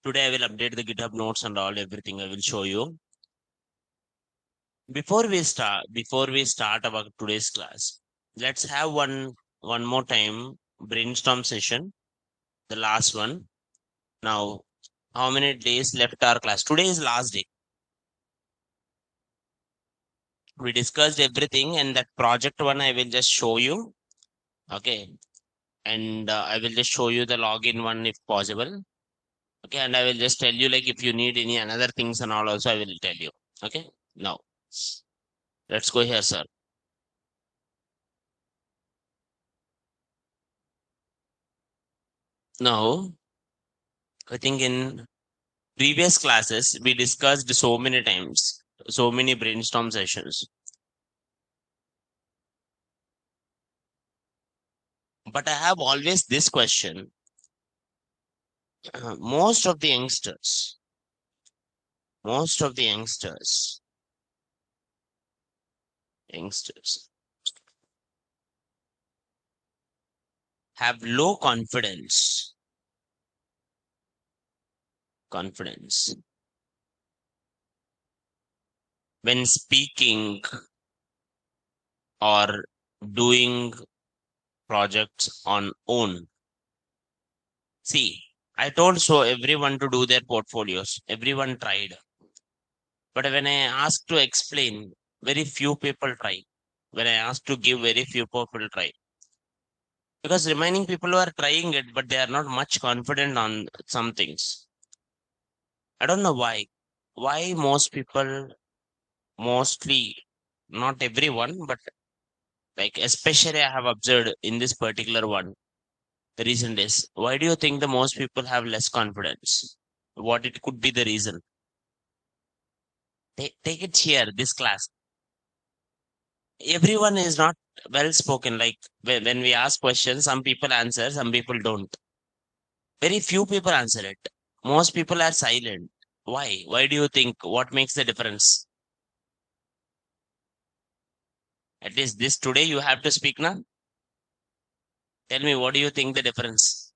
Today I will update the GitHub notes and everything I will show you. Before we start about today's class, let's have one more time brainstorm session, the last one. Now, how many days left our class? Today is last day. We discussed everything, and that project one I will just show you. Okay. And I will just show you the login one if possible. Okay. And I will just tell you, like, if you need any another things and all also, I will tell you. Okay. Now, let's go here, sir. Now, I think in previous classes, we discussed so many times, so many brainstorm sessions. But I have always this question. Most of the youngsters have low confidence when speaking or doing projects on own. See, I told so everyone to do their portfolios. Everyone tried. But when I asked to explain, very few people try. When I asked to give, very few people try. Because remaining people are trying it, but they are not much confident on some things. I don't know why. Why most people, mostly, not everyone, but like especially I have observed in this particular one, the reason is, why do you think the most people have less confidence? What it could be the reason? Take it here, this class. Everyone is not well spoken. Like when we ask questions, some people answer, some people don't. Very few people answer it. Most people are silent. Why? Why do you think? What makes the difference? At least this today you have to speak now. Tell me, what do you think the difference?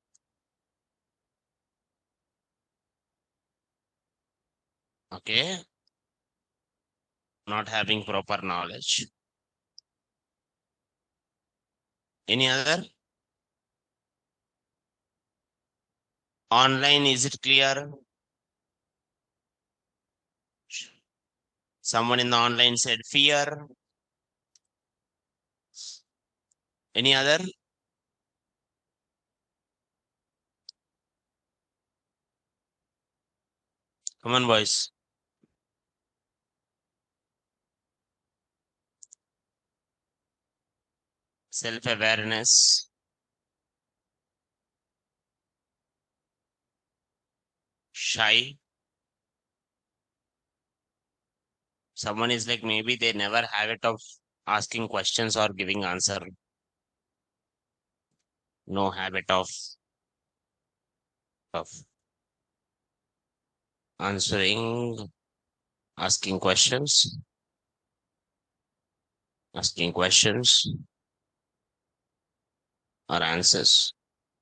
Okay. Not having proper knowledge. Any other? Online, is it clear? Someone in the online said fear. Any other? Come on, boys. Self-awareness. Shy. Someone is like, maybe they never habit of asking questions or giving answer. No habit of answering, asking questions, or answers.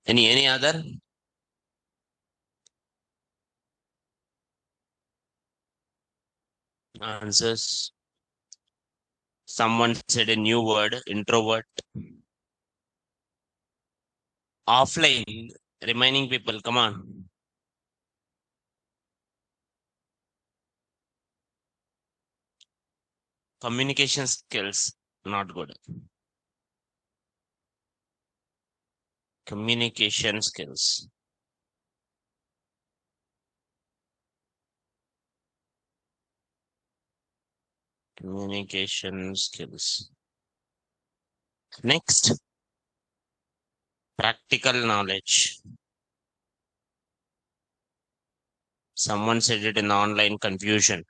Any other? Answers. Someone said a new word, introvert. Offline, reminding people, come on. Communication skills, not good. Communication skills. Communication skills. Next, practical knowledge. Someone said it in online confusion.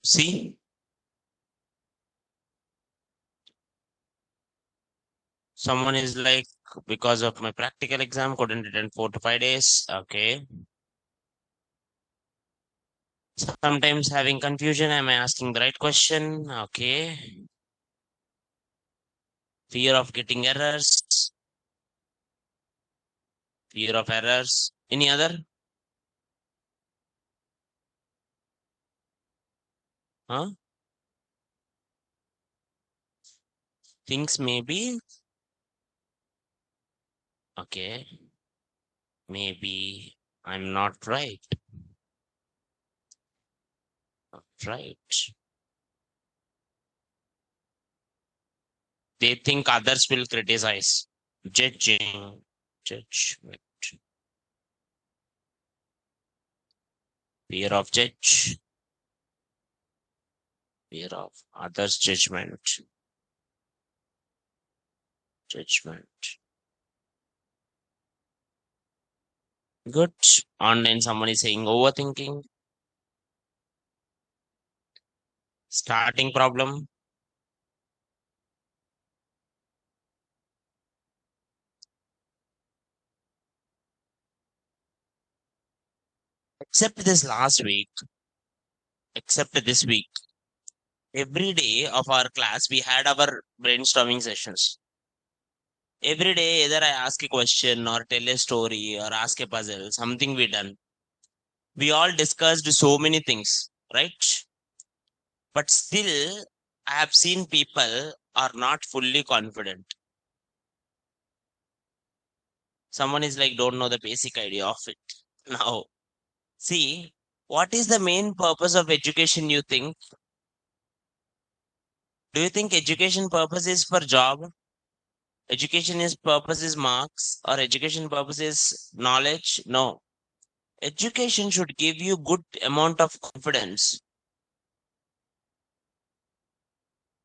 See, someone is like, because of my practical exam, couldn't attend 4 to 5 days. Okay. Sometimes having confusion, am I asking the right question? Okay. Fear of getting errors. Fear of errors. Any other? Huh? Things maybe. Okay. Maybe I'm not right. Right. They think others will criticize. Judging. Judgment. Fear of judge. Fear of others' judgment. Judgment. Good. Online, someone is saying overthinking. Starting problem. Except this last week. Except this week. Every day of our class, we had our brainstorming sessions. Every day, either I ask a question or tell a story or ask a puzzle, something we done. We all discussed so many things, right? But still, I have seen people are not fully confident. Someone is like, don't know the basic idea of it. Now, see, what is the main purpose of education, you think? Do you think education purpose is for job? Education is purpose is marks or education purpose is knowledge? No. Education should give you good amount of confidence.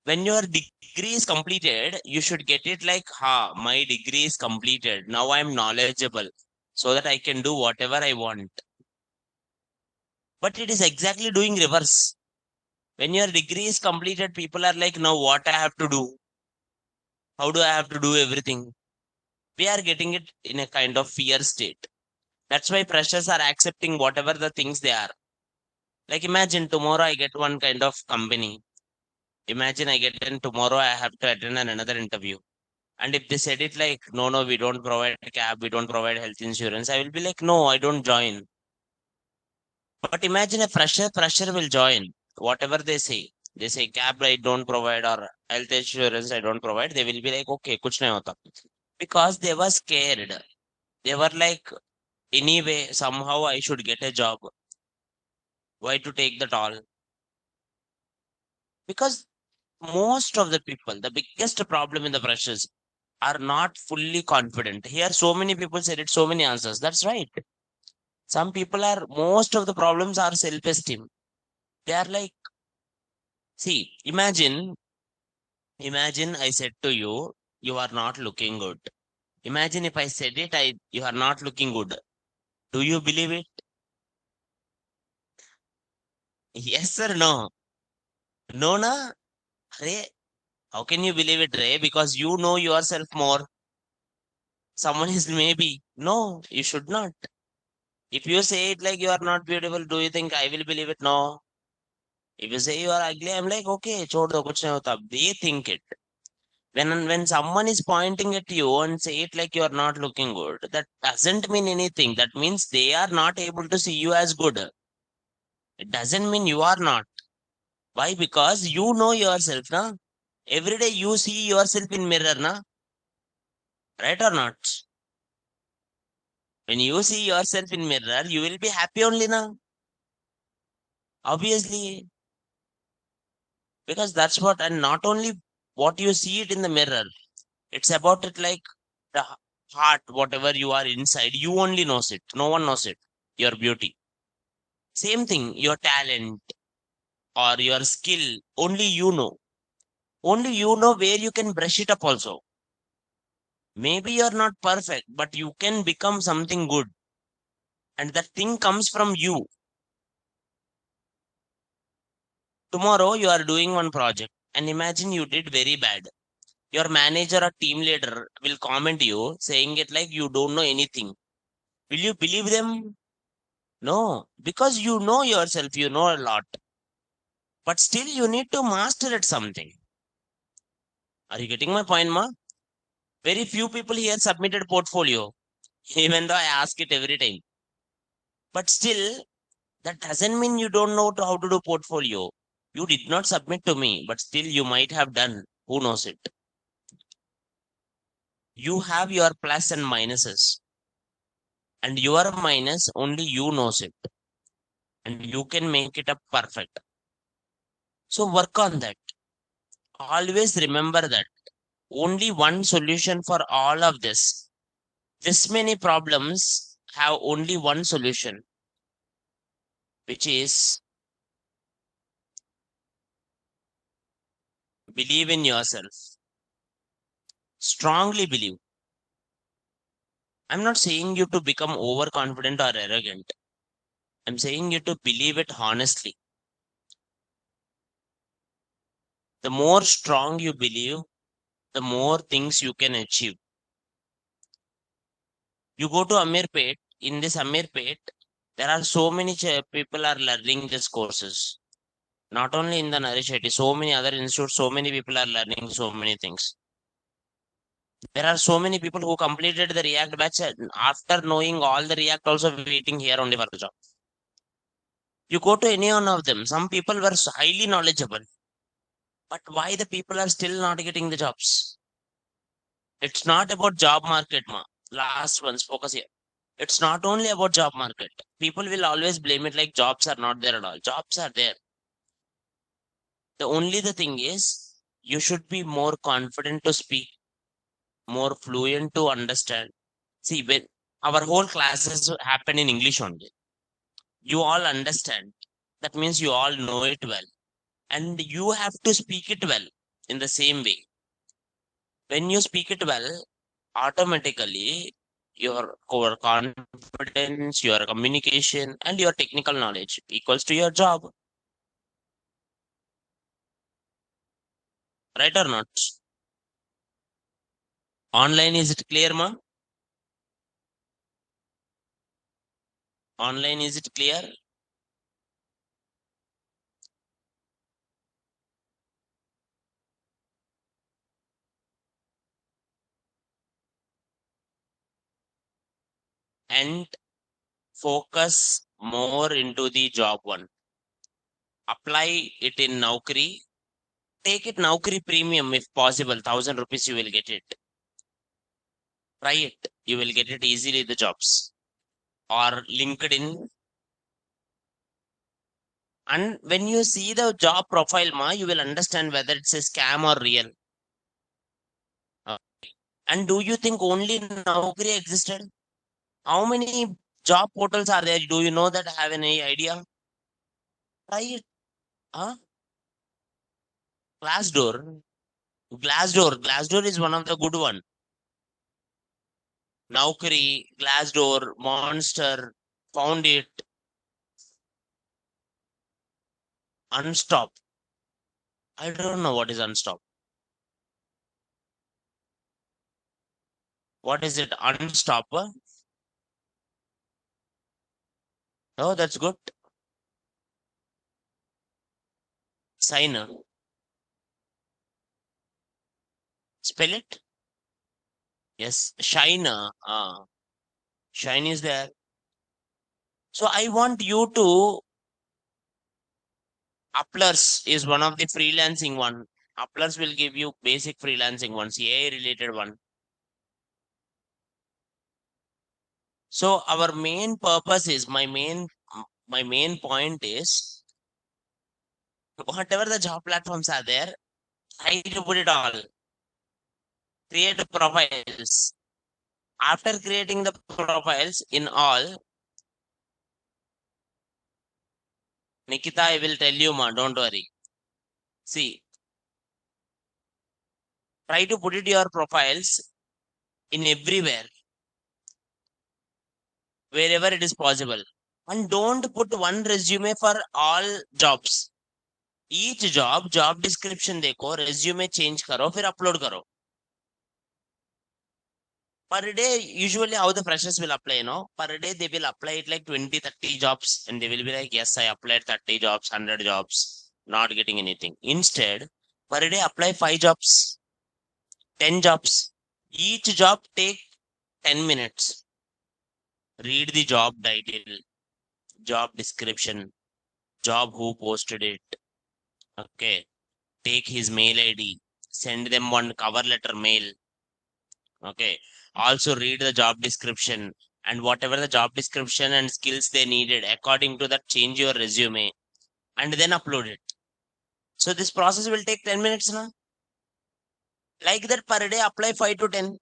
When your degree is completed, you should get it like, ha, my degree is completed. Now I'm knowledgeable so that I can do whatever I want. But it is exactly doing reverse. When your degree is completed, people are like, now what I have to do? How do I have to do everything? We are getting it in a kind of fear state. That's why freshers are accepting whatever the things they are. Like imagine tomorrow I get one kind of company. Imagine I get in tomorrow I have to attend another interview. And if they said it like, no, no, we don't provide cab, we don't provide health insurance, I will be like, no, I don't join. But imagine a fresher will join. Whatever they say cab I don't provide or health insurance I don't provide. They will be like, okay, kuch nahi hota. Because they were scared. They were like, anyway, somehow I should get a job. Why to take the toll? Because most of the people, the biggest problem in the freshers are not fully confident. Here, so many people said it, so many answers. That's right. Some people are, most of the problems are self esteem. They are like, see, imagine I said to you, you are not looking good. Imagine if I said it, you are not looking good. Do you believe it? Yes or no? No, na? Arey, how can you believe it, Ray? Because you know yourself more. Someone is maybe. No, you should not. If you say it like you are not beautiful, do you think I will believe it? No. If you say you are ugly, I'm like, okay, chhod do, kuch nahi hota. They think it. When someone is pointing at you and say it like you are not looking good, that doesn't mean anything. That means they are not able to see you as good. It doesn't mean you are not. Why? Because you know yourself, na? Every day you see yourself in mirror, na? Right or not? When you see yourself in mirror, you will be happy only, na? Obviously, because that's what, and not only what you see it in the mirror, it's about it like the heart, whatever you are inside, you only knows it. No one knows it. Your beauty. Same thing, your talent or your skill, only you know. Only you know where you can brush it up also. Maybe you're not perfect, but you can become something good. And that thing comes from you. Tomorrow you are doing one project and imagine you did very bad. Your manager or team leader will comment you saying it like you don't know anything. Will you believe them? No, because you know yourself, you know a lot. But still you need to master at something. Are you getting my point, ma? Very few people here submitted portfolio. even though I ask it every time. But still, that doesn't mean you don't know how to do portfolio. You did not submit to me, but still you might have done. Who knows it? You have your plus and minuses, and your minus only you knows it, and you can make it up perfect. So work on that. Always remember that only one solution for all of this. This many problems have only one solution, which is believe in yourself. Strongly believe. I'm not saying you to become overconfident or arrogant. I'm saying you to believe it honestly. The more strong you believe, the more things you can achieve. You go to Amirpet, in this Amirpet, there are so many people are learning these courses. Not only in the Nourish IT, so many other institutes, so many people are learning so many things. There are so many people who completed the React batch after knowing all the React, also waiting here only for the job. You go to any one of them, some people were highly knowledgeable, but why the people are still not getting the jobs? It's not about job market, ma. Last ones, focus here. It's not only about job market. People will always blame it like jobs are not there at all. Jobs are there. The thing is, you should be more confident to speak, more fluent to understand. See, when our whole classes happen in English only, you all understand. That means you all know it well. And you have to speak it well in the same way. When you speak it well, automatically your core confidence, your communication, and your technical knowledge equals to your job. Right or not? Online, is it clear, ma? Online, is it clear? And focus more into the job one. Apply it in Naukri. Take it Naukri premium if possible. 1,000 rupees you will get it. Try it. You will get it easily the jobs. Or LinkedIn. And when you see the job profile, ma, you will understand whether it's a scam or real. Uh, and do you think only Naukri existed? How many job portals are there? Do you know that? Have any idea? Try it. Huh? Glassdoor. Glassdoor is one of the good one. Naukri, Glassdoor, Monster, Found It, Unstop. I don't know what is Unstop. What is it? Unstop? Oh, that's good. Signer. Spell it. Yes. Shiner. Shine is there. So I want you to Applers is one of the freelancing one. Applers will give you basic freelancing ones, AI related one. So our main purpose is my main point is whatever the job platforms are there, try to put it all. Create profiles. After creating the profiles in all, Nikita, I will tell you, ma, don't worry. See, try to put it your profiles in everywhere, wherever it is possible. And don't put one resume for all jobs. Each job description देखो, resume change करो, फिर upload करो. Per day, usually how the freshers will apply, per day they will apply it like 20, 30 jobs, and they will be like, yes, I applied 30 jobs, 100 jobs, not getting anything. Instead, per day apply 5 jobs, 10 jobs. Each job take 10 minutes. read the job title, job description, job who posted it. Okay. Take his mail ID, send them one cover letter mail. Okay. Also read the job description and whatever the job description and skills they needed, according to that, change your resume and then upload it. So this process will take 10 minutes now. Like that, per day, apply 5 to 10.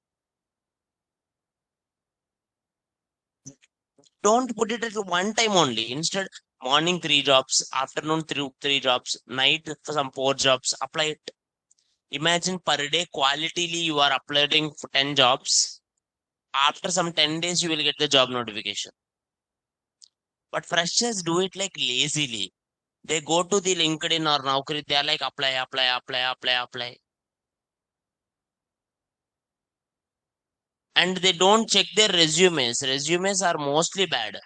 Don't put it at one time only. Instead, morning 3 jobs, afternoon three jobs, night for some 4 jobs, apply it. Imagine per day, qualitily you are uploading for 10 jobs. After some 10 days, you will get the job notification. But freshers do it like lazily. They go to the LinkedIn or Naukri, they are like apply, apply, apply, apply, apply. And they don't check their resumes. Resumes are mostly bad.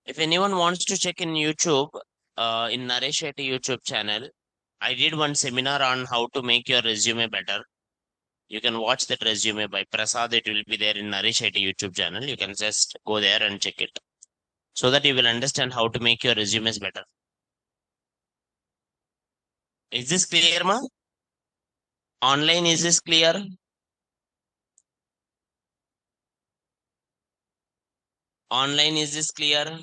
If anyone wants to check in YouTube, in Naresh Shetty YouTube channel, I did one seminar on how to make your resume better. You can watch that resume by Prasad. It will be there in Naresh Shetty YouTube channel. You can just go there and check it so that you will understand how to make your resumes better. Is this clear, ma? Online, is this clear? Online, is this clear?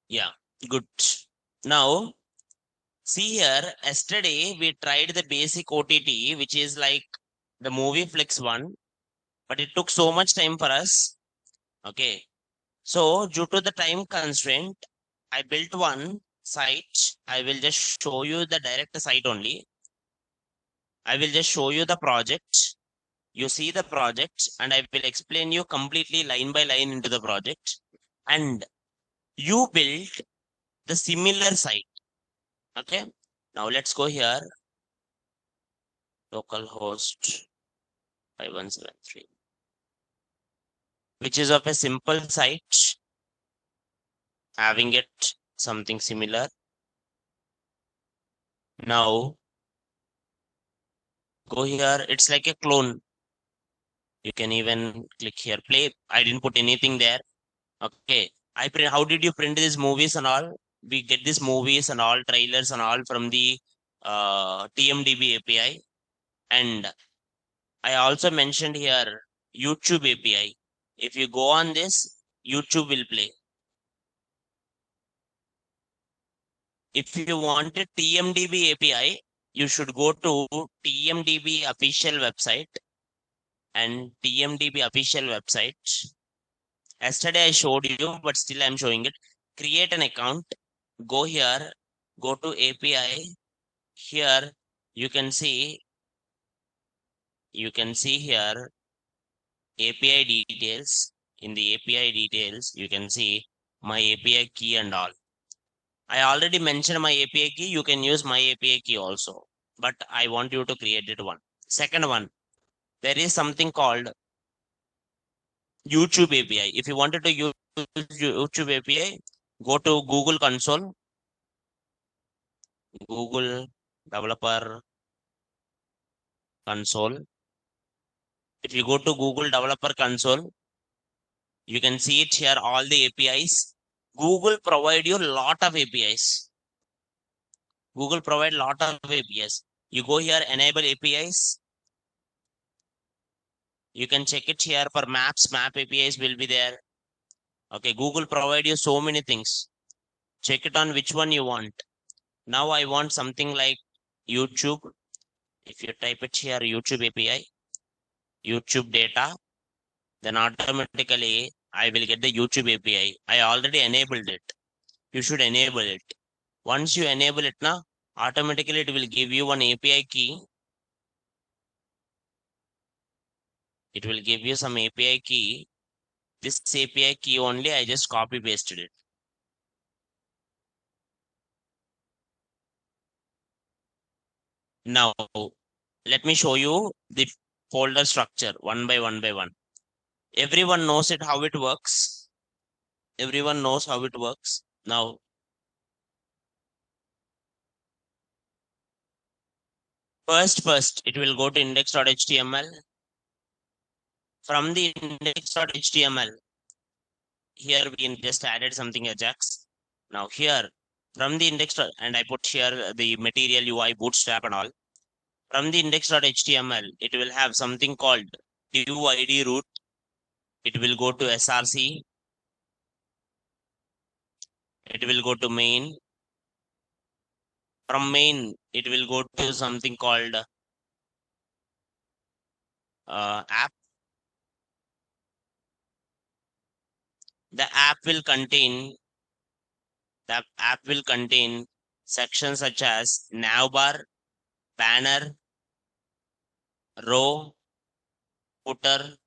Yeah, good. Now, see here, yesterday we tried the basic OTT, which is like the movie Flix one, but it took so much time for us. Okay. So, due to the time constraint, I built one site. I will just show you the direct site only. I will just show you the project. You see the project, and I will explain you completely line by line into the project. And you build the similar site. Okay. Now let's go here. Localhost 5173, which is of a simple site having it something similar. Now go here. It's like a clone. You can even click here, play. I didn't put anything there. Okay. I print. How did you print these movies and all? We get these movies and all trailers and all from the TMDB API. And I also mentioned here YouTube API. If you go on this, YouTube will play. If you wanted TMDB API, you should go to TMDB official website and TMDB official website. Yesterday I showed you, but still I'm showing it. Create an account, go here, go to API. Here you can see here API details. In the API details, you can see my API key and all. I already mentioned my API key. You can use my API key also, but I want you to create it one. Second one, there is something called YouTube API. If you wanted to use YouTube API, go to Google Console, Google Developer Console. If you go to Google Developer Console, you can see it here, all the APIs. Google provide you lot of APIs. Google provide lot of APIs. You go here, enable APIs. You can check it here for maps. Map APIs will be there. Okay, Google provide you so many things. Check it on which one you want. Now I want something like YouTube. If you type it here, YouTube API, YouTube data, then automatically I will get the YouTube API. I already enabled it. You should enable it. Once you enable it now, automatically it will give you one API key. It will give you some API key. This API key only I just copy pasted it. Now, let me show you the folder structure one by one by one. Everyone knows it how it works. Everyone knows how it works. Now, first, it will go to index.html. From the index.html, here we just added something Ajax. Now here, from the and I put here the material UI bootstrap and all. From the index.html, it will have something called div id root. It will go to src. It will go to main. From main, it will go to something called app. The app will contain sections such as navbar, banner, row, footer,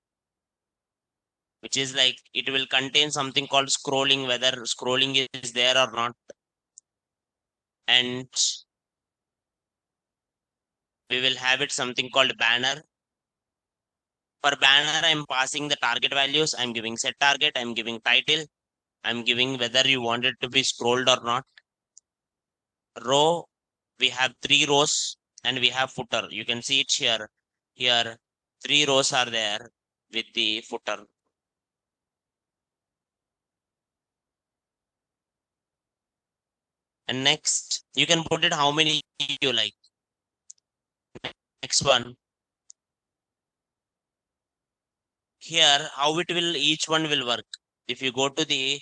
which is like it will contain something called scrolling, whether scrolling is there or not. And we will have it something called banner. For banner, I'm passing the target values. I'm giving set target. I'm giving title. I'm giving whether you want it to be scrolled or not. Row, we have 3 rows and we have footer. You can see it here. Here, 3 rows are there with the footer. And next, you can put it how many you like. Next one. Here, how it will, each one will work. If you go to the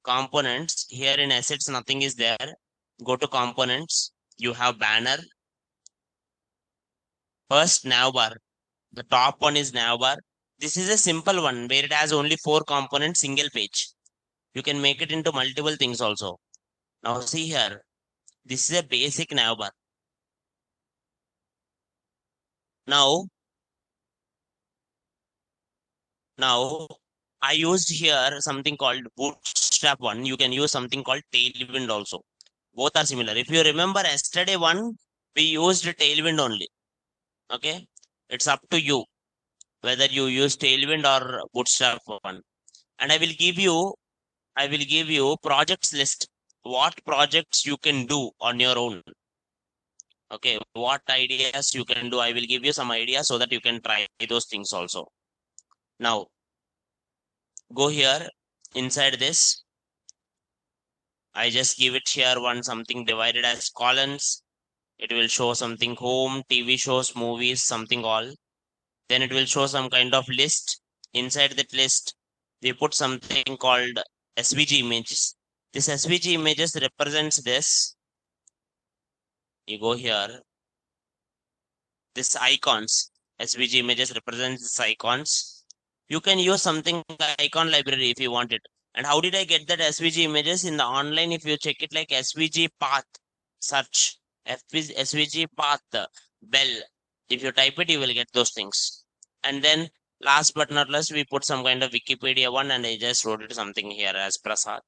components, here in assets, nothing is there. Go to components, you have banner. First, navbar. The top one is navbar. This is a simple one where it has only 4 components, single page. You can make it into multiple things also. Now see here, this is a basic navbar. Now I used here something called bootstrap one. You can use something called tailwind also. Both are similar. If you remember yesterday one, we used tailwind only. Okay. It's up to you whether you use tailwind or bootstrap one. And I will give you projects list. What projects you can do on your own. Okay. What ideas you can do. I will give you some ideas so that you can try those things also. Now, go here inside this. I just give it here one something divided as columns. It will show something home, TV shows, movies, something all. Then it will show some kind of list. Inside that list, we put something called SVG images. This SVG images represents this. You go here. This icons. SVG images represents this icons. You can use something like icon library if you want it. And how did I get that SVG images in the online? If you check it like SVG path, search SVG path, bell. If you type it, you will get those things. And then last but not least, we put some kind of Wikipedia one and I just wrote it something here as Prasad.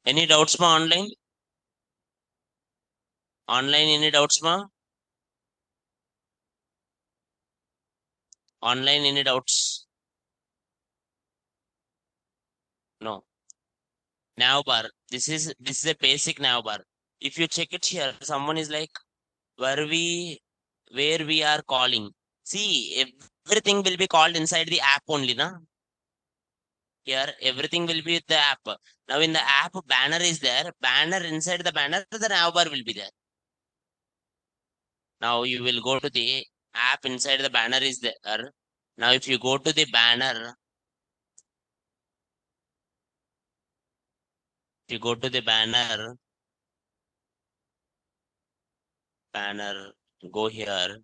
Any doubts ma online? Online, any doubts ma? Online, any doubts? No. Navbar. This is a basic navbar. If you check it here, someone is like, where we are calling. See, everything will be called inside the app only, na? Here, everything will be with the app. Now, in the app, banner is there. Banner inside the banner, the navbar will be there. Now, you will go to the app inside the banner is there. Now, if you go to the banner, if you go to the banner, go here.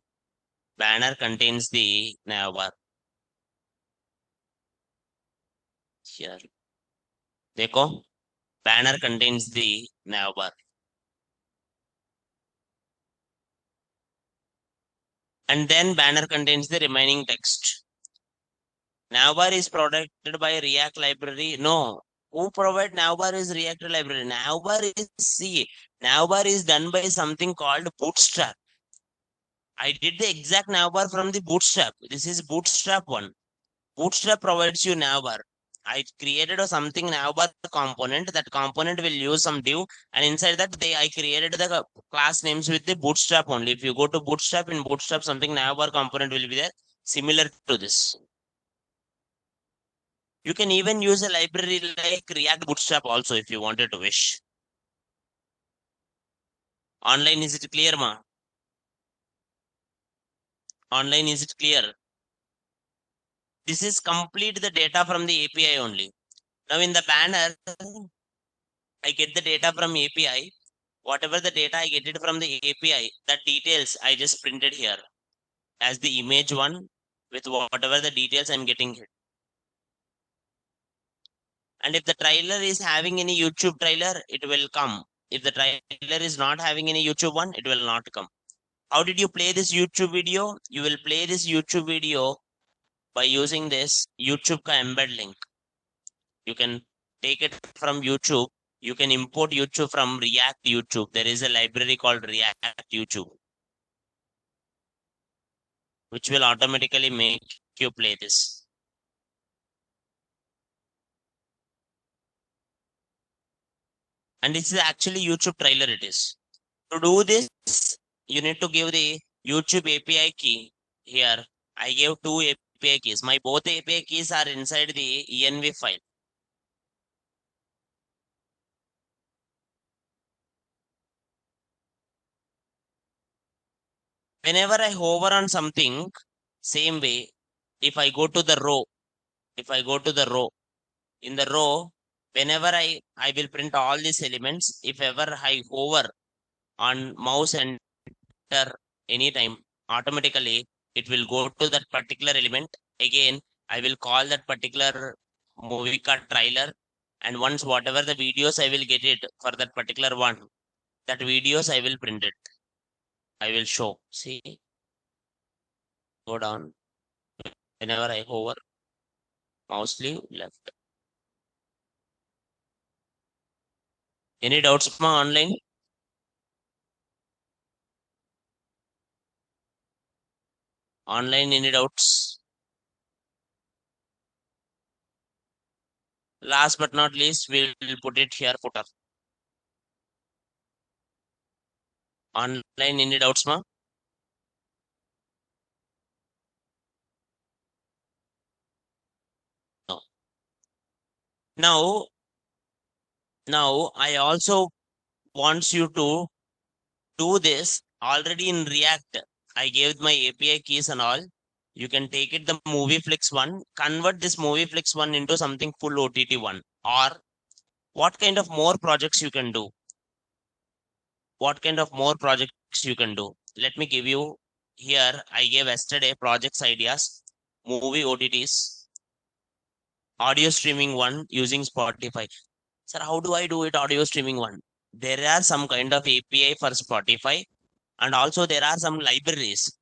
Banner contains the navbar. Here. Dekho, banner contains the navbar. And then banner contains the remaining text. Navbar is protected by React library. No, who provide Navbar is React library. Navbar is done by something called Bootstrap. I did the exact navbar from the Bootstrap. This is Bootstrap one. Bootstrap provides you navbar. I created a something navbar component. That component will use some div, and inside that I created the class names with the Bootstrap only. If you go to Bootstrap, in Bootstrap something navbar component will be there similar to this. You can even use a library like React Bootstrap also if you wanted to wish. Online, is it clear, ma? Online, is it clear? This is complete the data from the API only. Now in the banner, I get the data from API. Whatever the data I get it from the API, that details I just printed here as the image one with whatever the details I'm getting here. And if the trailer is having any YouTube trailer, it will come. If the trailer is not having any YouTube one, it will not come. How did you play this YouTube video? You will play this YouTube video by using this YouTube ka embed link. You can take it from YouTube. You can import YouTube from React YouTube. There is a library called React YouTube, which will automatically make you play this. And this is actually YouTube trailer it is. To do this, you need to give the YouTube API key here. I gave two API keys. My both API keys are inside the env file. Whenever I hover on something, same way, if I go to the row, in the row, whenever I will print all these elements, if ever I hover on mouse enter anytime, automatically it will go to that particular element. Again, I will call that particular movie card trailer. And once whatever the videos I will get it for that particular one, that videos I will print it. I will show. See, go down. Whenever I hover, mouse leave left. Any doubts ma online? Online, any doubts? Last but not least, we will put it here footer. Online, any doubts ma? No. Now I also wants you to do this already in React. I gave my API keys and all. You can take it the Movieflix one, convert this Movieflix one into something full OTT one. Or what kind of more projects you can do? What kind of more projects you can do? Let me give you here. I gave yesterday projects ideas, movie OTTs, audio streaming one using Spotify. Sir, how do I do it audio streaming one? There are some kind of API for Spotify, and also there are some libraries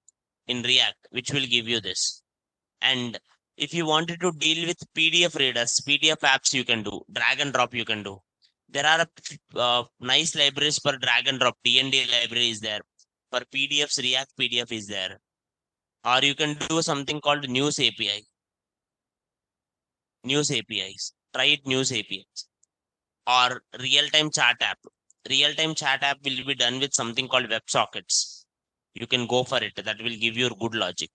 in React which will give you this. And if you wanted to deal with PDF readers, PDF apps you can do, drag and drop you can do. There are nice libraries for drag and drop. DND library is there. For PDFs, React PDF is there. Or you can do something called News API. News APIs. Try it, News APIs. Or real-time chat app. Real-time chat app will be done with something called WebSockets. You can go for it. That will give you good logic.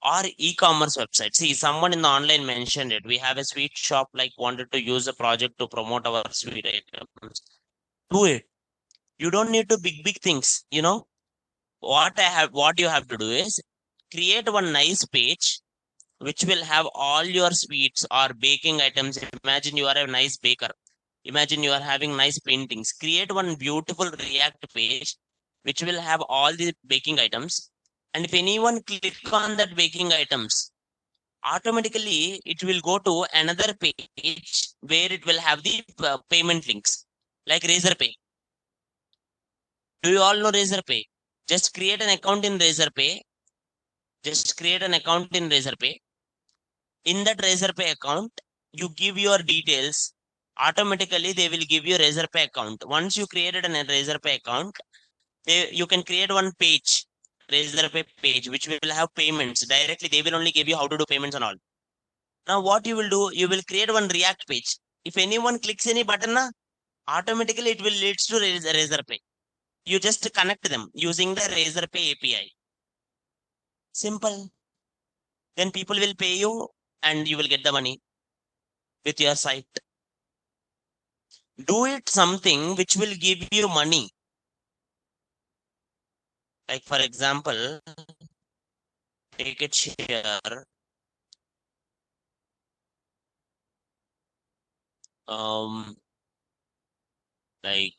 Or e-commerce website. See, someone in the online mentioned it. We have a sweet shop, like wanted to use a project to promote our sweet items. Do it. You don't need to big things. What you have to do is create one nice page which will have all your sweets or baking items. Imagine you are a nice baker. Imagine you are having nice paintings. Create one beautiful React page which will have all the baking items. And if anyone click on that baking items, automatically it will go to another page where it will have the payment links like Razorpay. Do you all know Razorpay? Just create an account in Razorpay. Just create an account in Razorpay. In that Razorpay account, you give your details. Automatically, they will give you Razorpay account. Once you created an Razorpay account, you can create one page Razorpay page, which will have payments directly. They will only give you how to do payments and all. Now, what you will do, you will create one React page. If anyone clicks any button, automatically it will leads to Razorpay. You just connect them using the Razorpay API. Simple. Then people will pay you and you will get the money with your site. Do it something which will give you money. Like for example, take it here. Um, like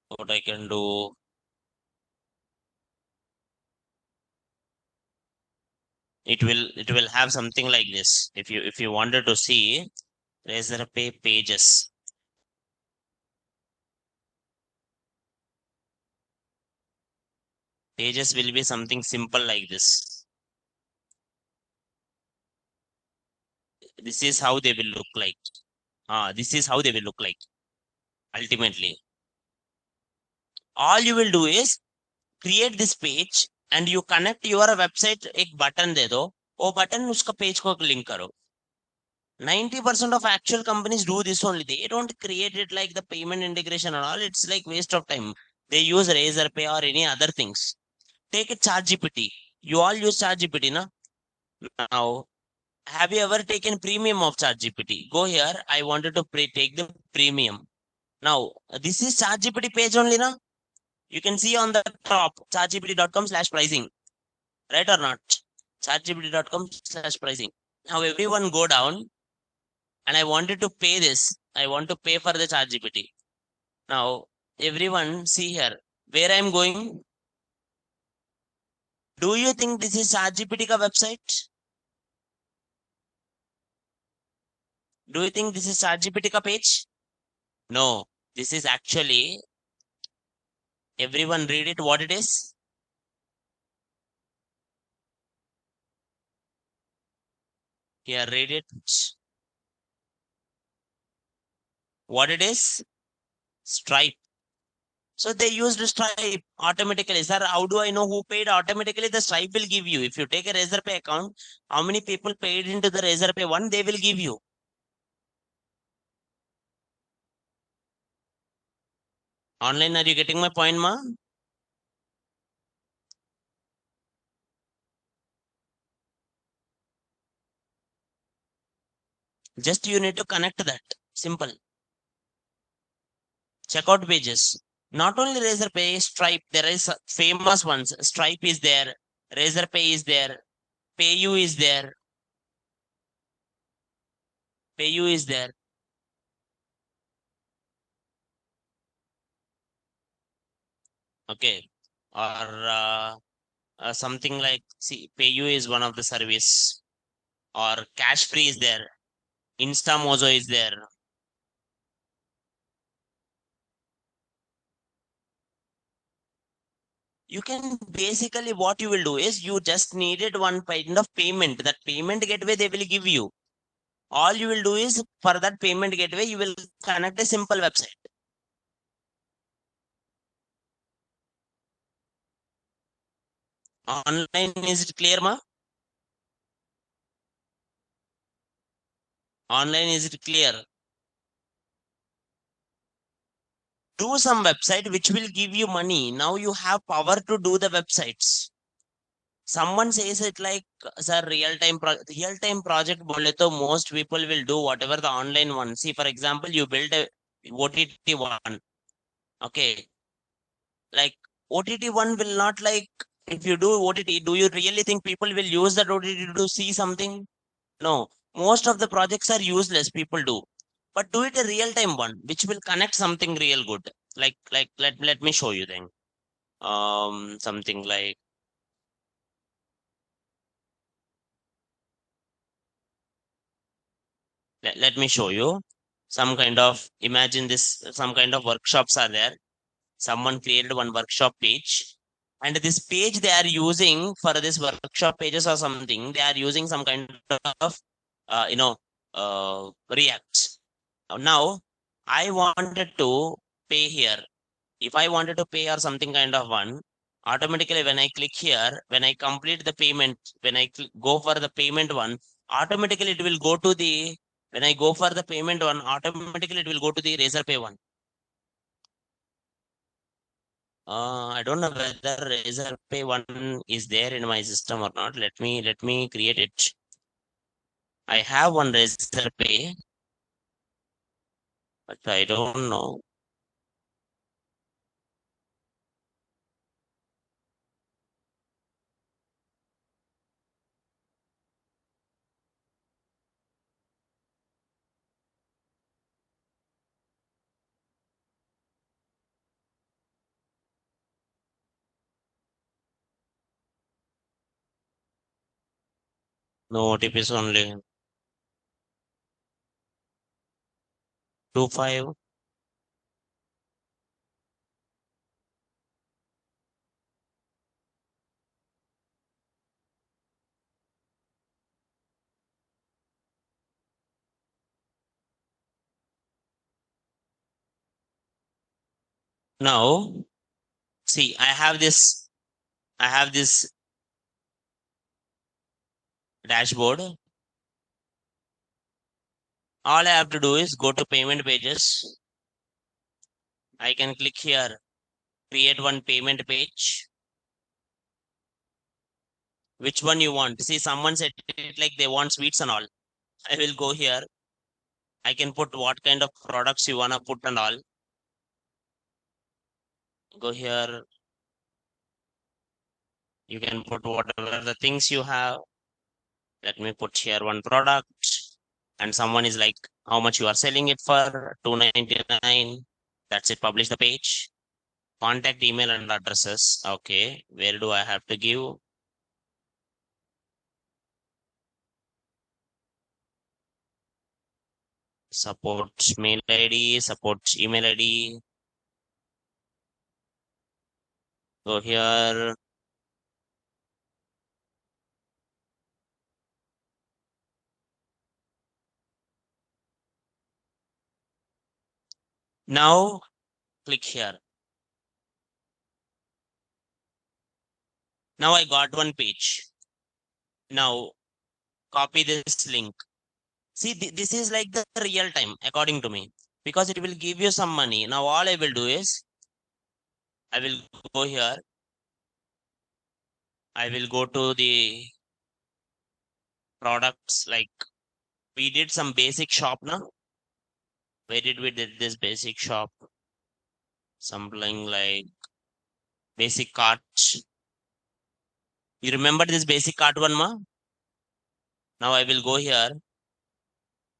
what I can do. It will have something like this. If you wanted to see Razorpay pages. Pages will be something simple like this. This is how they will look like. This is how they will look like. Ultimately, all you will do is create this page and you connect your website. एक button दे दो, वो button उसका page को link करो. 90% of actual companies do this only. They don't create it like the payment integration and all. It's like waste of time. They use Razorpay or any other things. Take a ChatGPT. You all use ChatGPT, na? Now, have you ever taken premium of ChatGPT? Go here. I wanted to take the premium. Now, this is ChatGPT page only, na? You can see on the top, chatgpt.com/pricing. Right or not? chatgpt.com/pricing. Now, everyone go down and I wanted to pay this. I want to pay for the ChatGPT. Now, everyone see here where I'm going. Do you think this is ChatGPT ka website? Do you think this is ChatGPT ka page? No, this is actually, everyone read it what it is. Here, read it. What it is? Stripe. So they used Stripe automatically. Sir, how do I know who paid? Automatically, the Stripe will give you. If you take a Razorpay account, how many people paid into the Razorpay one, they will give you. Online, are you getting my point, ma? Just you need to connect that. Simple. Checkout pages. Not only Razorpay, Stripe, there is famous ones. Stripe is there, Razorpay is there, PayU is there, PayU is there. Okay. Or something like, see, PayU is one of the service. Or Cash Free is there. Instamozo is there. You can basically, what you will do is you just needed one kind of payment. That payment gateway they will give you. All you will do is for that payment gateway, you will connect a simple website. Online, is it clear, ma? Online, is it clear? Do some website which will give you money. Now you have power to do the websites. Someone says it like, sir, real time project bole to most people will do whatever the online one. See, for example, you build a OTT one. Okay. Like OTT one will not like, if you do OTT, do you really think people will use that OTT to see something? No. Most of the projects are useless. People do. But do it a real time one, which will connect something real good. Like let me show you then. Something like, let me show you some kind of, imagine this, some kind of workshops are there. Someone created one workshop page, and this page they are using for this workshop pages or something, they are using some kind of uh, you know React. Now I wanted to pay here. if I wanted to pay or something kind of one, automatically when I click here, when I complete the payment, when I go for the payment one, automatically it will go to the, when I go for the payment one, automatically it will go to the Razorpay one. I don't know whether Razorpay one is there in my system or not. Let me create it. I have one Razorpay, but I don't know. No OTPs only. 25. Now, see, I have this dashboard. All I have to do is go to payment pages. I can click here, create one payment page. Which one you want? See, someone said it like they want sweets and all. I will go here. I can put what kind of products you wanna put and all. Go here. You can put whatever the things you have. Let me put here one product. And someone is like, how much you are selling it for? 299. That's it. Publish the page. Contact email and addresses. Okay. Where do I have to give? Support mail ID, support email ID. Go here. Now click here. Now I got one page. Now copy this link. See, this is like the real time, according to me, because it will give you some money. Now all I will do is I will go here. I will go to the products, like we did some basic shop now. Where did we did this basic shop? Something like basic cart. You remember this basic cart one, ma? Now I will go here.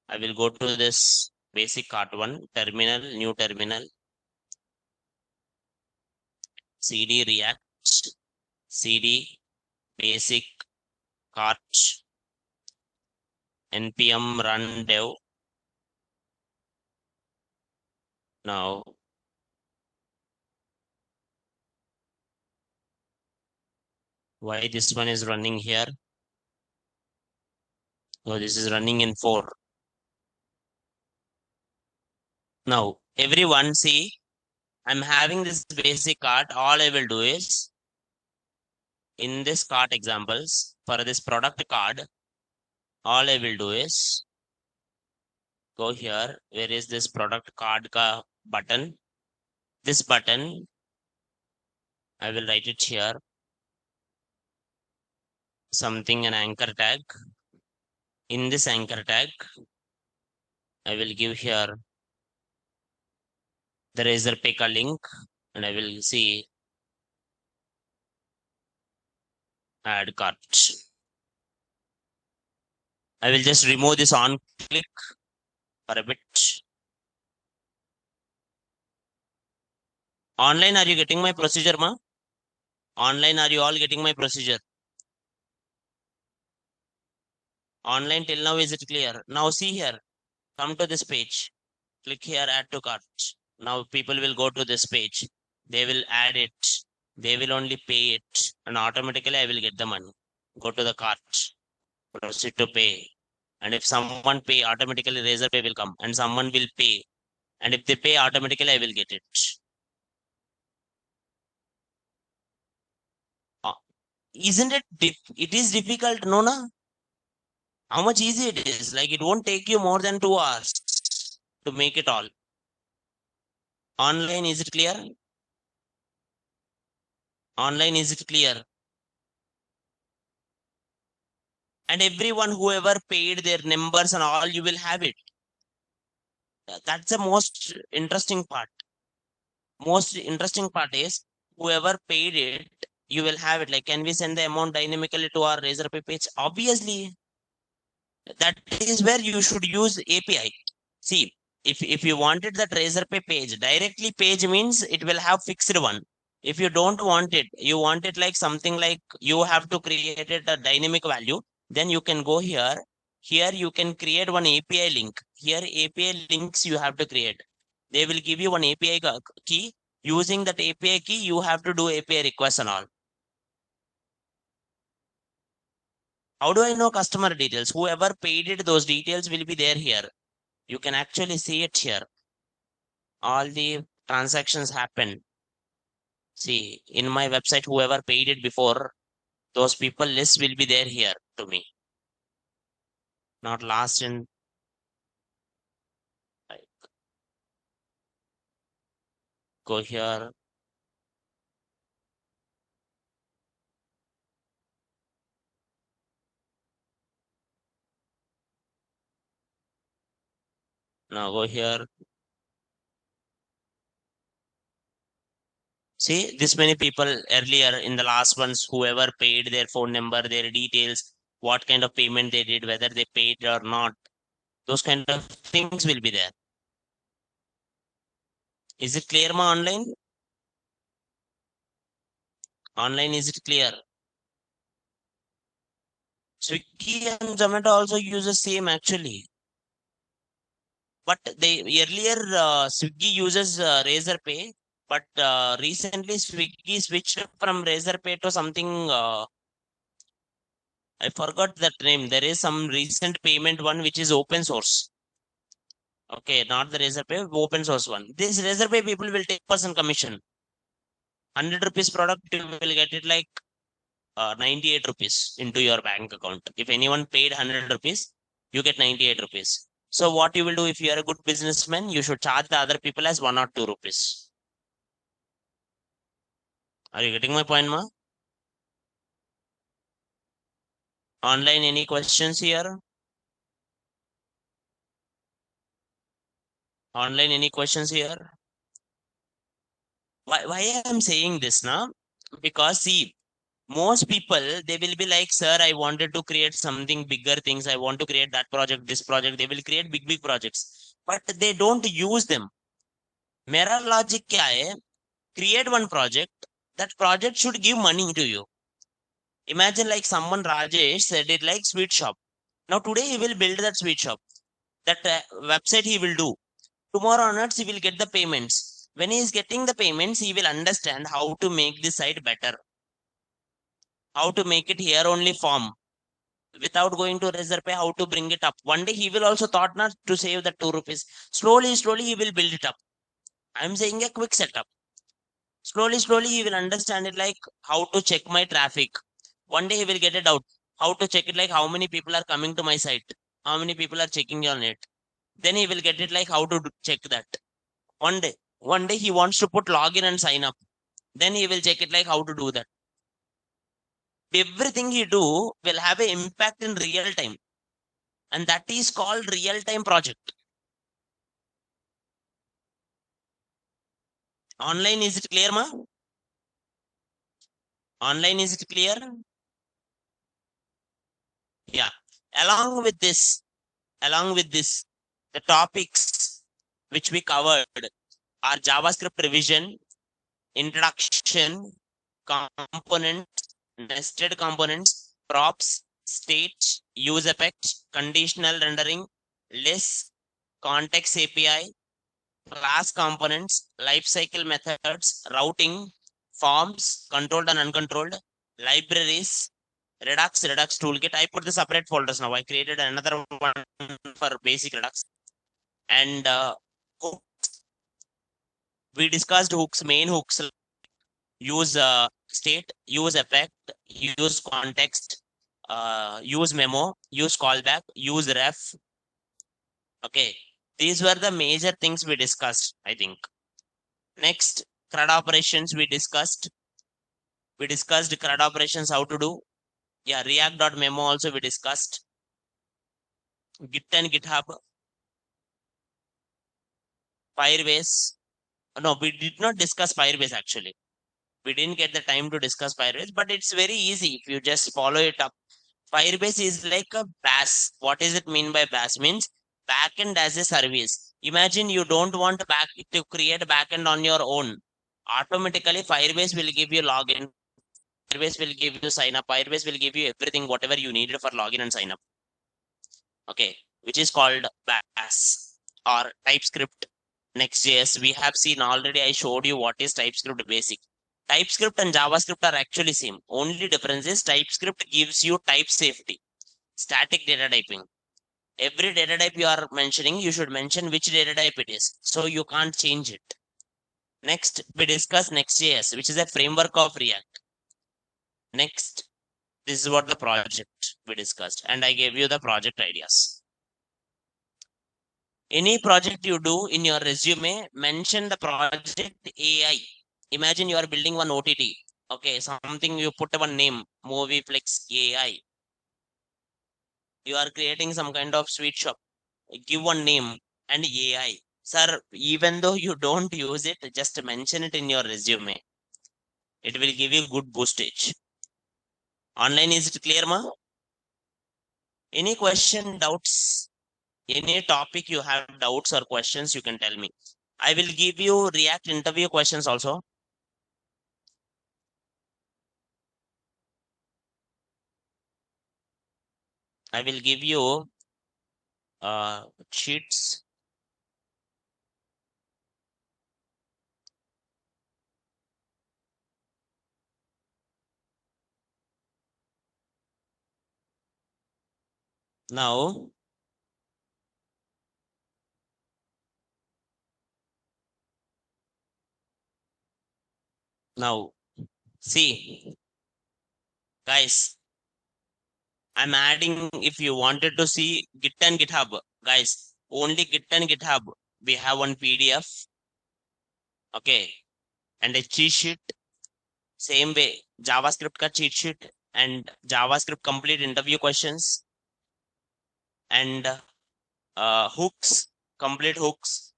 I will go to this basic cart one, terminal, new terminal, CD React, CD basic cart, npm run dev. Now why this one is running here? Oh, this is running in 4. Now everyone see, I'm having this basic cart. All I will do is in this cart examples for this product card, all I will do is go here. Where is this product card ka button? This button, I will write it here. Something an anchor tag. In this anchor tag, I will give here the Razorpay ka link, and I will see add cart. I will just remove this on click for a bit. Online, are you getting my procedure, ma? Online, are you all getting my procedure? Online till now, is it clear? Now see here, come to this page. Click here, add to cart. Now people will go to this page. They will add it. They will only pay it. And automatically I will get the money. Go to the cart. Proceed to pay. And if someone pay, automatically Razorpay will come. And someone will pay. And if they pay, automatically I will get it. isn't it? It is difficult, no, na? How much easy it is? Like it won't take you more than 2 hours to make it all. Online, is it clear? Online, is it clear? And everyone, whoever paid their numbers and all, you will have it. That's the most interesting part. Most interesting part is whoever paid it, you will have it. Like, can we send the amount dynamically to our Razorpay page? Obviously, that is where you should use API. See, if you wanted that Razorpay page, directly page means it will have fixed one. If you don't want it, you want it like something like you have to create it a dynamic value, then you can go here. Here you can create one API link. Here API links you have to create. They will give you one API key. Using that API key, you have to do API requests and all. How do I know customer details? Whoever paid it, those details will be there here. You can actually see it here. All the transactions happen. See, in my website, whoever paid it before, those people list will be there here to me. Not last in, like, go here. Now go here. See, this many people earlier in the last ones, whoever paid their phone number, their details, what kind of payment they did, whether they paid or not, those kind of things will be there. Is it clear, ma, online? Online, is it clear? Swiggy and Zomato also use the same actually. But they earlier Swiggy uses Razorpay, but recently Swiggy switched from Razorpay to something. I forgot that name. There is some recent payment one which is open source. Okay, not the Razorpay, open source one. This Razorpay people will take % commission. 100 rupees product, you will get it like 98 rupees into your bank account. If anyone paid 100 rupees, you get 98 rupees. So what you will do if you are a good businessman, you should charge the other people as 1 or 2 rupees. Are you getting my point, ma? Online, any questions here? Online, any questions here? Why I'm saying this now? Because see, most people they will be like, sir, I wanted to create something bigger things. I want to create that project, this project. They will create big projects, but they don't use them. मेरा logic क्या है? Create one project. That project should give money to you. Imagine like someone Rajesh said it like sweet shop. Now today he will build that sweet shop. That website he will do. Tomorrow onwards he will get the payments. When he is getting the payments, he will understand how to make the site better, how to make it here only form without going to Razorpay, how to bring it up. One day he will also thought not to save the 2 rupees. Slowly he will build it up. I'm saying a quick setup. Slowly he will understand it like how to check my traffic. One day he will get it out. How to check it like how many people are coming to my site, how many people are checking on it. Then he will get it like how to check that. One day he wants to put login and sign up. Then he will check it like how to do that. Everything he do will have an impact in real time. And that is called real time project. Online, is it clear, ma? Online, is it clear? Yeah. Along with this, the topics which we covered are JavaScript revision, introduction, components, nested components, props, state, use effect, conditional rendering, list, context API, class components, lifecycle methods, routing, forms, controlled and uncontrolled, libraries, Redux toolkit. I put the separate folders now. I created another one for basic Redux. And we discussed hooks, main hooks, use state, use effect, use context, use memo, use callback, use ref. Okay. These were the major things we discussed, I think. Next, CRUD operations we discussed. We discussed CRUD operations, how to do. Yeah, React.memo also we discussed. Git and GitHub. Firebase. No, we did not discuss Firebase actually. We didn't get the time to discuss Firebase, but it's very easy if you just follow it up. Firebase is like a BaaS. What does it mean by BaaS? Means backend as a service. Imagine you don't want back to create backend on your own. Automatically, Firebase will give you login. Firebase will give you sign up. Firebase will give you everything, whatever you needed for login and sign up. Okay, which is called BaaS or TypeScript. Next.js. We have seen already. I showed you what is TypeScript basic. TypeScript and JavaScript are actually same. Only difference is TypeScript gives you type safety, static data typing. Every data type you are mentioning, you should mention which data type it is. So you can't change it. Next, we discuss Next.js, which is a framework of React. Next, this is what the project we discussed, and I gave you the project ideas. Any project you do in your resume, mention the project AI. Imagine you are building one OTT. Okay, something you put one name, Movieflex AI. You are creating some kind of sweet shop. Give one name and AI. Sir, even though you don't use it, just mention it in your resume. It will give you good boostage. Online, is it clear, ma? Any question, doubts? Any topic you have doubts or questions, you can tell me. I will give you React interview questions also. I will give you cheats. Now, see, guys, I'm adding, if you wanted to see Git and GitHub, guys, only Git and GitHub. We have one PDF, okay, and a cheat sheet. Same way, JavaScript ka cheat sheet and JavaScript complete interview questions and hooks, complete hooks,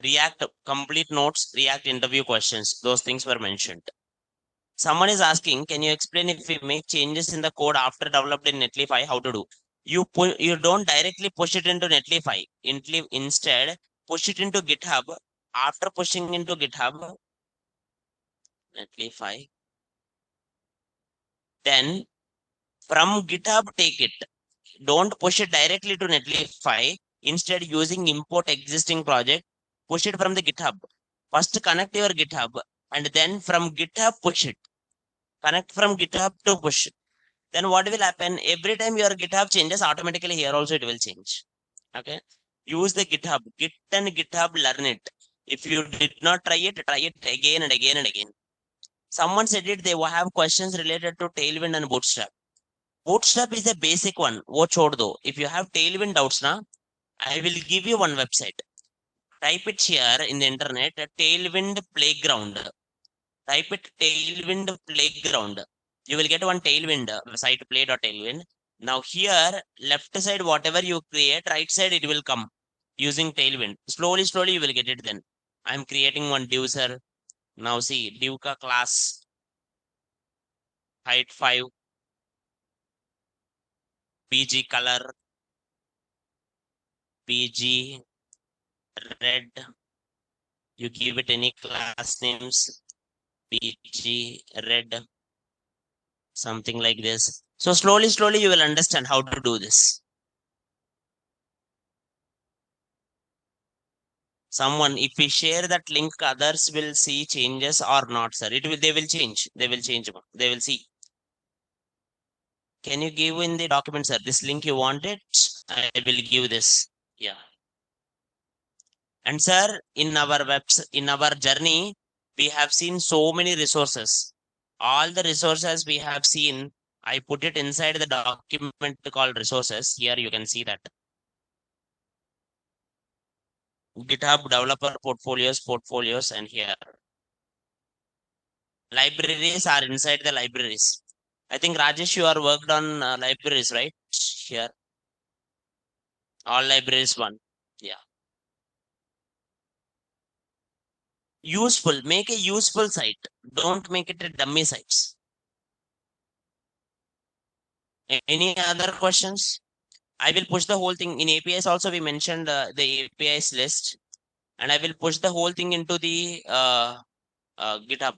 React complete notes, React interview questions. Those things were mentioned. Someone is asking, can you explain if we make changes in the code after developed in Netlify, how to do? You don't directly push it into Netlify. Instead, push it into GitHub. After pushing into GitHub, Netlify, then from GitHub take it. Don't push it directly to Netlify. Instead, using import existing project, push it from the GitHub. First connect your GitHub and then from GitHub push it. Connect from GitHub to push. Then what will happen? Every time your GitHub changes, automatically here also it will change. Okay. Use the GitHub. Git and GitHub, learn it. If you did not try it again and again and again. Someone said it, they will have questions related to Tailwind and Bootstrap. Bootstrap is a basic one. Wo chhod do. If you have Tailwind doubts, na, I will give you one website. Type it here in the internet, Tailwind Playground. Type it Tailwind Playground. You will get one Tailwind site, play.tailwind. Now here, left side, whatever you create, right side, it will come using Tailwind. Slowly, you will get it then. I'm creating one div, sir. Now see, div ka class, height 5, PG color, PG red. You give it any class names, PG red, something like this. So slowly, you will understand how to do this. Someone, if we share that link, others will see changes or not, sir. They will change. They will change. They will see. Can you give in the document, sir? This link you wanted? I will give this. Yeah. And sir, in our journey, we have seen so many resources. all the resources we have seen, I put it inside the document called resources. Here you can see that GitHub developer portfolios, and here libraries are inside the libraries. I think Rajesh, you are worked on libraries, right? Here, all libraries one. Yeah. Useful. Make a useful site. Don't make it a dummy sites. Any other questions? I will push the whole thing in APIs. Also, we mentioned the APIs list, and I will push the whole thing into the GitHub.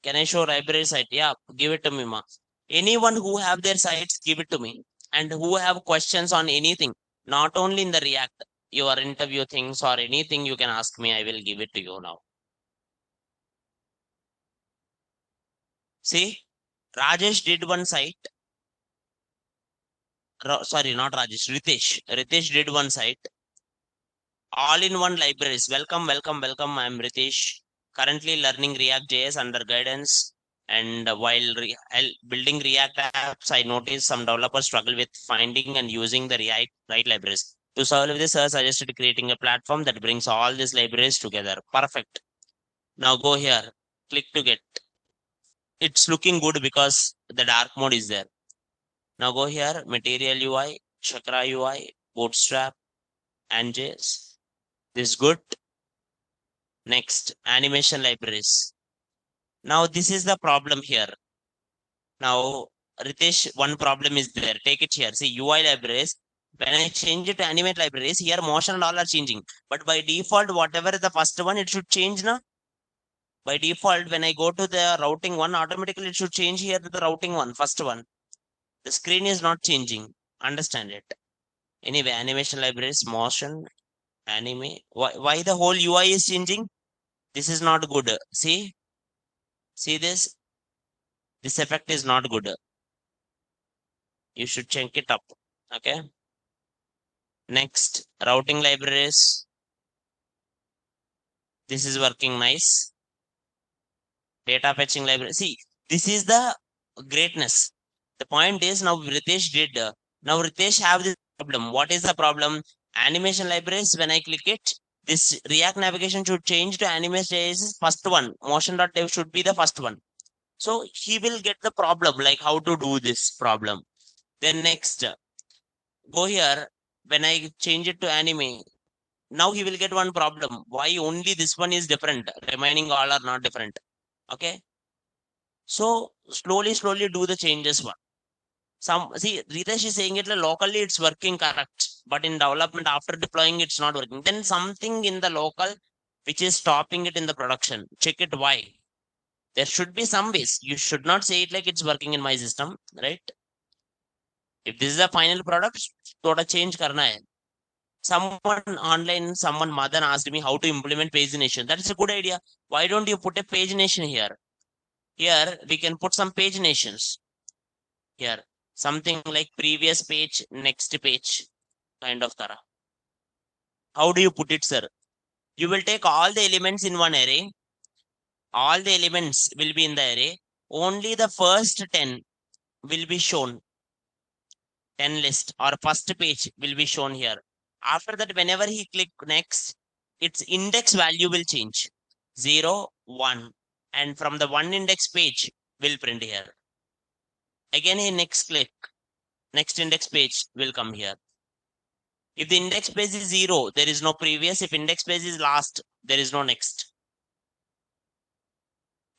Can I show library site? Yeah, give it to me, ma. Anyone who have their sites, give it to me. And who have questions on anything, not only in the React, your interview things or anything, you can ask me. I will give it to you now. See, Rajesh did one site. Sorry, not Rajesh. Ritesh. Ritesh did one site. All in one libraries. Welcome, welcome, welcome. I'm Ritesh. Currently learning React JS under guidance. And while building React apps, I noticed some developers struggle with finding and using the React right libraries. To solve this, I suggested creating a platform that brings all these libraries together. Perfect. Now go here. Click to get. It's looking good because the dark mode is there. Now go here. Material UI, Chakra UI, Bootstrap, and JS. This is good. Next, animation libraries. Now this is the problem here. Now, Ritesh, one problem is there. Take it here. See, UI libraries. When I change it to animate libraries, here motion and all are changing. But by default, whatever is the first one, it should change now. By default, when I go to the routing one, automatically it should change here to the routing one, first one. The screen is not changing. Understand it. Anyway, animation libraries, motion, anime. Why the whole UI is changing? This is not good. See this? This effect is not good. You should check it up. Okay. Next, routing libraries. This is working nice. Data fetching library. See, this is the greatness. The point is now Ritesh did. Now Ritesh have this problem. What is the problem? Animation libraries. When I click it, this React navigation should change to animation.js first one. Motion.dev should be the first one. So he will get the problem like how to do this problem. Then next, go here. When I change it to anime, now he will get one problem. Why only this one is different? Remaining all are not different. Okay. So slowly do the changes one. Some see Ritesh is saying it like locally it's working correct, but in development after deploying it's not working. Then something in the local which is stopping it in the production. Check it why. There should be some ways. You should not say it like it's working in my system, right? If this is the final product, thoda change karna hai. Someone Madan asked me how to implement pagination. That is a good idea. Why don't you put a pagination here? Here we can put some paginations. Here something like previous page, next page, kind of tara. How do you put it, sir? You will take all the elements in one array. All the elements will be in the array. Only the first 10 will be shown. 10 list or first page will be shown here. After that, whenever he click next, its index value will change. 0, 1. And from the one index page will print here. Again, he next click. Next index page will come here. If the index page is 0, there is no previous. If index page is last, there is no next.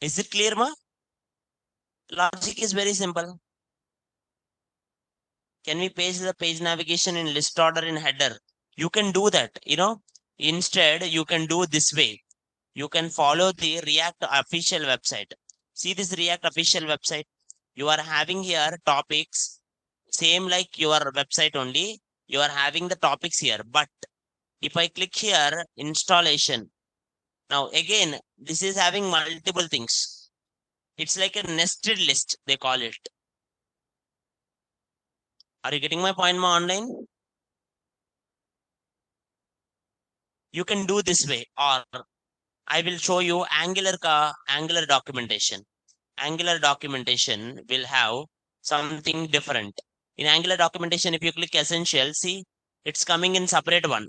Is it clear, ma? Logic is very simple. Can we page the page navigation in list order in header? You can do that, Instead, you can do this way. You can follow the React official website. See this React official website? You are having here topics, same like your website only. You are having the topics here. But if I click here, installation. Now again, this is having multiple things. It's like a nested list, they call it. Are you getting my point, ma, online? You can do this way, or I will show you Angular documentation. Angular documentation will have something different. In Angular documentation, if you click essential, see, it's coming in separate one.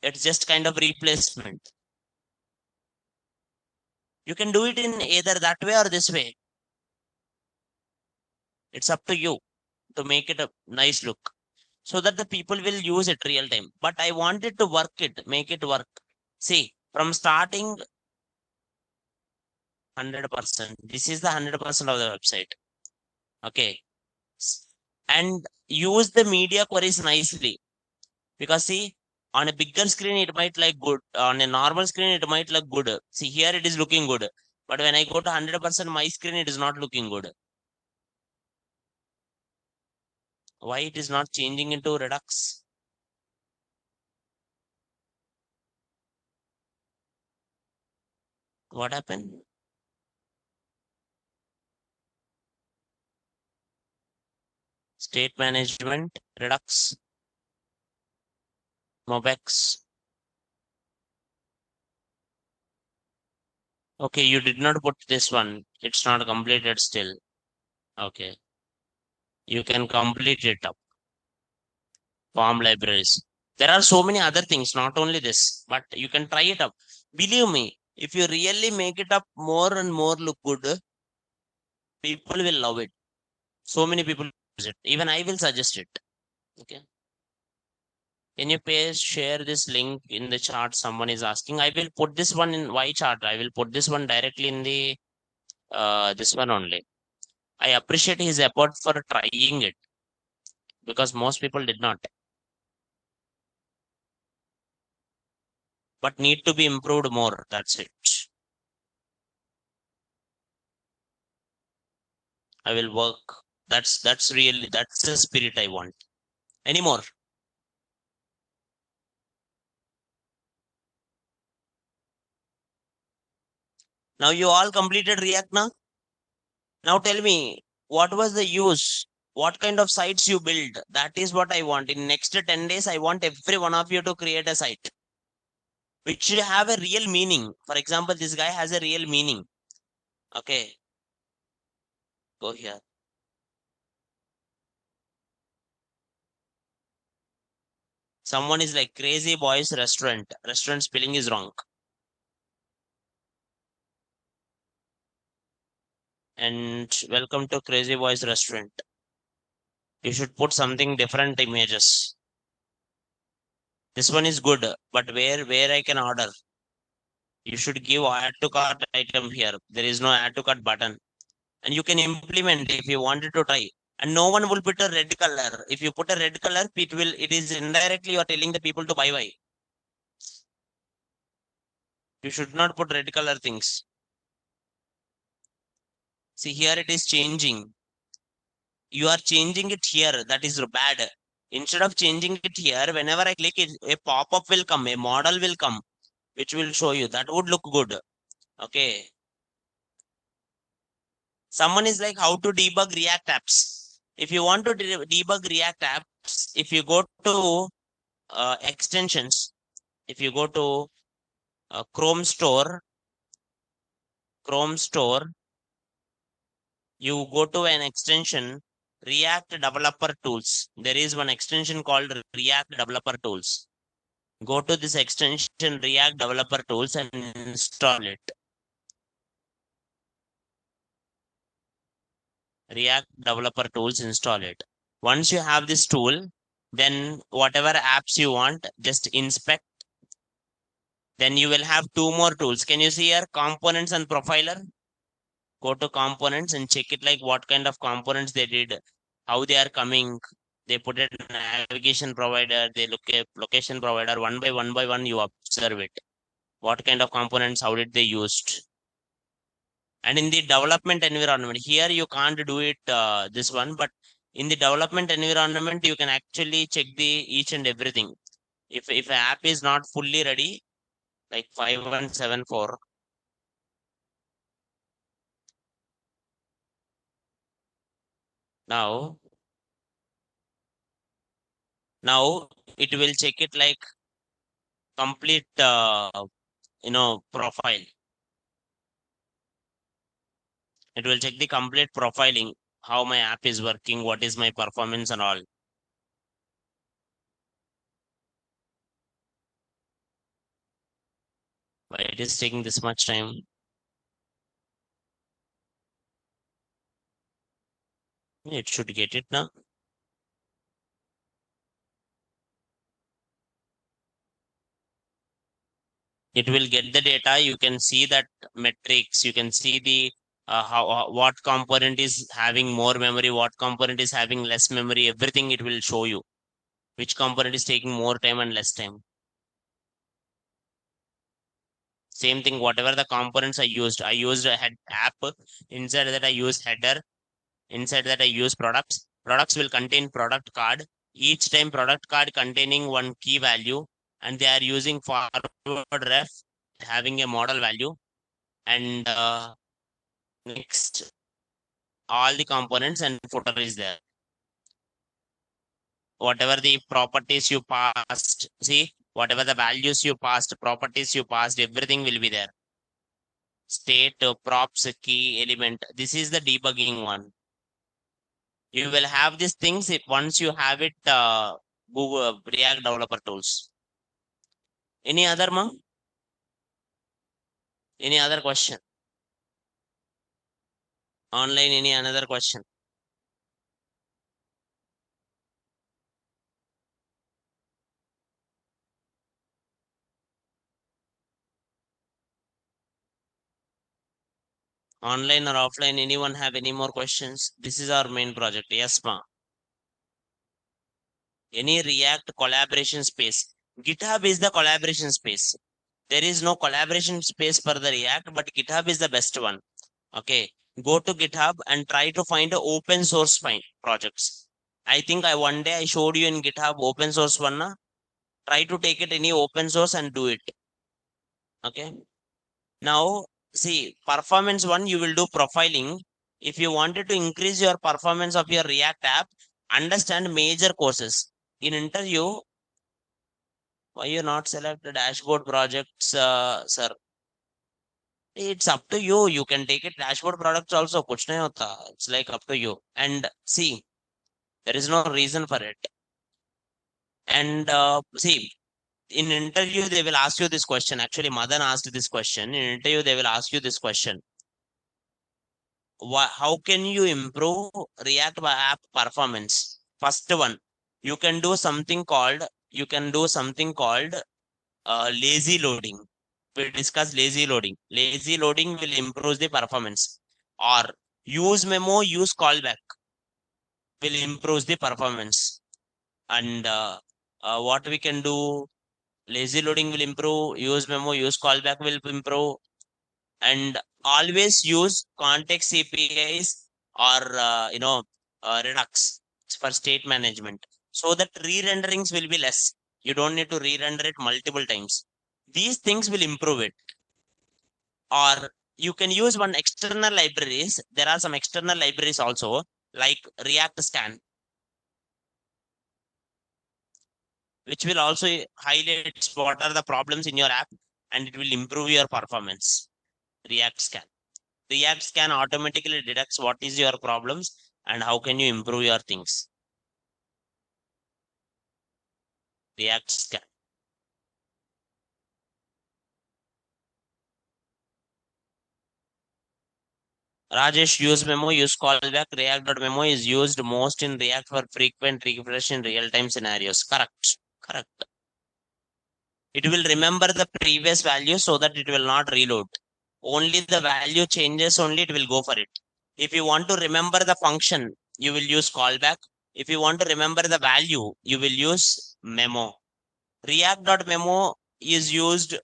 It's just kind of replacement. You can do it in either that way or this way. It's up to you to make it a nice look so that the people will use it real time. But I wanted to make it work. See, from starting 100%, this is the 100% of the website. Okay. And use the media queries nicely because see, on a bigger screen, it might look good. On a normal screen, it might look good. See, here it is looking good. But when I go to 100% my screen, it is not looking good. Why it is not changing into Redux? What happened? State management, Redux, Mobex. Okay, you did not put this one. It's not completed still. Okay, you can complete it up. Form libraries. There are so many other things, not only this, but you can try it up. Believe me, if you really make it up more and more look good, people will love it. So many people use it. Even I will suggest it. Okay. Can you please share this link in the chart? Someone is asking. I will put this one in Y chart. I will put this one directly in the this one only. I appreciate his effort for trying it because most people did not, but need to be improved more. That's it. I will work. That's really that's the spirit I want. Any more? Now you all completed React now. Now tell me what was the use? What kind of sites you build? That is what I want. In next 10 days, I want every one of you to create a site which should have a real meaning. For example, this guy has a real meaning. Okay, go here. Someone is like Crazy Boys Restaurant. Restaurant spelling is wrong. And welcome to Crazy Boys Restaurant. You should put something different images. This one is good, but where I can order? You should give add to cart item here. There is no add to cart button. And you can implement if you wanted to try. And no one will put a red color. If you put a red color, it is indirectly you're telling the people to buy. You should not put red color things. See here it is changing. You are changing it here. That is bad. Instead of changing it here, whenever I click it, a pop-up will come, a model will come, which will show you. That would look good. Okay. Someone is like how to debug React apps. If you want to debug React apps, if you go to extensions, if you go to Chrome Store, you go to an extension, React Developer Tools. There is one extension called React Developer Tools. Go to this extension, React Developer Tools, and install it. React Developer Tools, install it. Once you have this tool, then whatever apps you want, just inspect. Then you will have two more tools. Can you see here components and profiler? Go to components and check it like what kind of components they did, how they are coming. They put it navigation provider, they look at location provider one by one, you observe it. What kind of components, how did they used? And in the development environment, here you can't do it this one, but in the development environment, you can actually check the each and everything. If an app is not fully ready, like 5174, now now it will check it like complete profile. It will check the complete profiling, how my app is working, what is my performance and all. Why it is taking this much time? It should get it now. It will get the data. You can see that metrics. You can see the what component is having more memory, what component is having less memory. Everything it will show you. Which component is taking more time and less time. Same thing, whatever the components I used a head app. Inside that I use header. Inside that I use products. Products will contain product card. Each time product card containing one key value, and they are using forward ref having a model value. And next, all the components and footer is there. Whatever the properties you passed, see, whatever the values you passed, properties you passed, everything will be there. State, props, key, element. This is the debugging one. You will have these things if once you have it, Google React Developer Tools. Any other, ma? Any other question? Online, any another question? Online or offline, anyone have any more questions? This is our main project. Yes, ma. Any React collaboration space. GitHub is the collaboration space. There is no collaboration space for the React, but GitHub is the best one. Okay. Go to GitHub and try to find a open source projects. I think I one day I showed you in GitHub open source one. Na? Try to take it any open source and do it. Okay. Now, see, performance one, you will do profiling. If you wanted to increase your performance of your React app, understand major courses. In interview, why you not select the dashboard projects, sir? It's up to you. You can take it dashboard products also. Kuch nahi hota. It's like up to you. And see, there is no reason for it. And see, in interview they will ask you this question. Actually, Madan asked this question. In interview they will ask you this question. How can you improve React app performance? First one, you can do something called lazy loading. We'll discuss lazy loading. Lazy loading will improve the performance. Or use memo, use callback will improve the performance. And what we can do, lazy loading will improve, use memo, use callback will improve, and always use context APIs or Redux for state management so that re-renderings will be less. You don't need to re-render it multiple times. These things will improve it. Or you can use one external libraries. There are some external libraries also like React Scan, which will also highlight what are the problems in your app and it will improve your performance. React Scan. React Scan automatically detects what is your problems and how can you improve your things. React Scan. Rajesh, use memo, use callback. React.memo is used most in React for frequent refresh in real-time scenarios. Correct. Correct. It will remember the previous value so that it will not reload. Only the value changes, only it will go for it. If you want to remember the function, you will use callback. If you want to remember the value, you will use memo. React.memo is used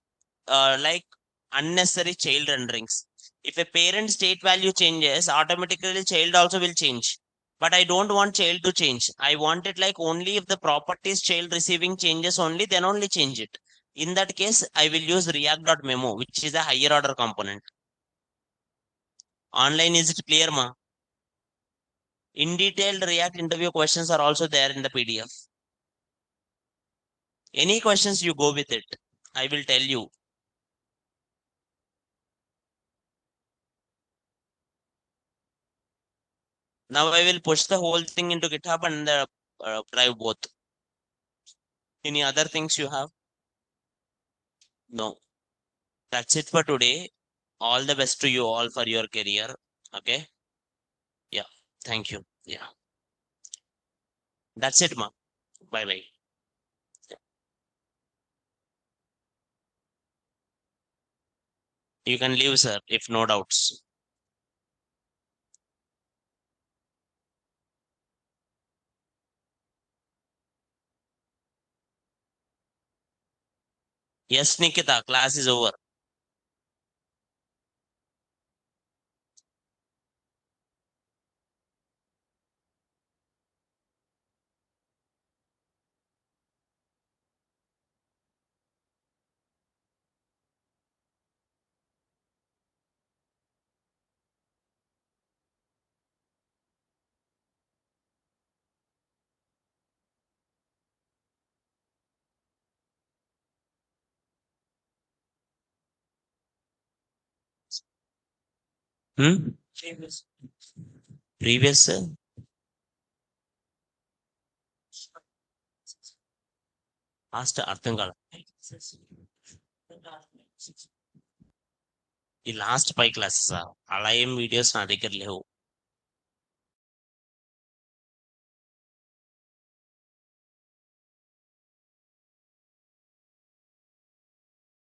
like unnecessary child renderings. If a parent state value changes, automatically child also will change. But I don't want child to change. I want it like only if the properties child receiving changes only, then only change it. In that case, I will use react.memo, which is a higher order component. Online, is it clear, ma? In detailed React interview questions are also there in the PDF. Any questions, you go with it. I will tell you. Now I will push the whole thing into GitHub and drive both. Any other things you have? No. That's it for today. All the best to you all for your career. Okay. Yeah. Thank you. Yeah. That's it, ma. Bye bye. You can leave, sir, if no doubts. Yes, Nikita, class is over. Hmm? Previous, sir? Last అర్థం కాల ఈ last 5 classes అలా ఏం videos నా దగ్గర లేవు